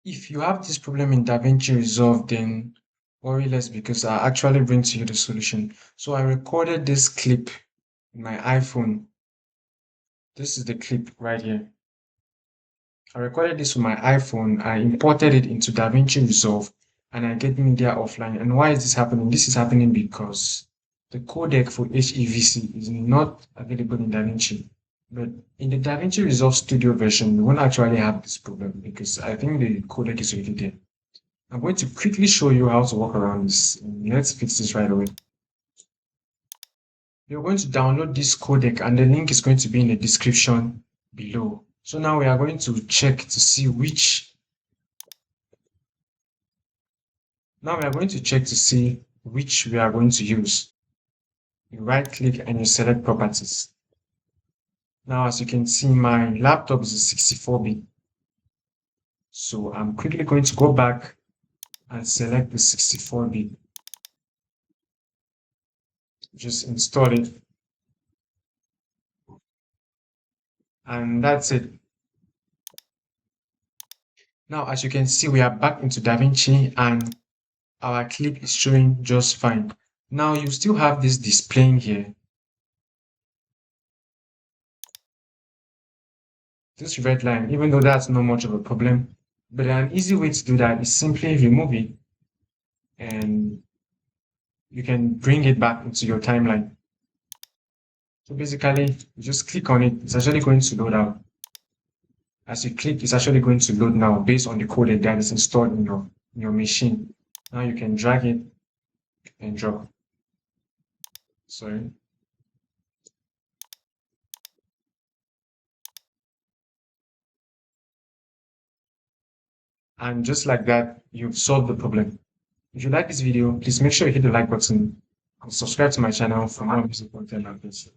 If you have this problem in DaVinci Resolve, then worry less because I actually bring to you the solution. So I recorded this clip in my iPhone. This is the clip right here. I recorded this with my iPhone. I imported it into DaVinci Resolve and I get media offline. And why is this happening? This is happening because the codec for HEVC is not available in DaVinci. But in the DaVinci Resolve Studio version, you won't actually have this problem because I think the codec is already there. I'm going to quickly show you how to work around this. Let's fix this right away. You're going to download this codec and the link is going to be in the description below. So now we are going to check to see which we are going to check to see which we are going to use. You right click and you select properties. Now as you can see, my laptop is a 64-bit. So I'm quickly going to go back and select the 64-bit. Just install it. And that's it. Now, as you can see, we are back into DaVinci and our clip is showing just fine. Now, you still have this displaying here. This red line, even though that's not much of a problem. But an easy way to do that is simply remove it and you can bring it back into your timeline. So basically, you just click on it. It's actually going to load out. As you click, it's actually going to load now based on the codec that is installed in your machine. Now you can drag it and drop. Sorry. And just like that, you've solved the problem. If you like this video, please make sure you hit the like button and subscribe to my channel for more music content like this.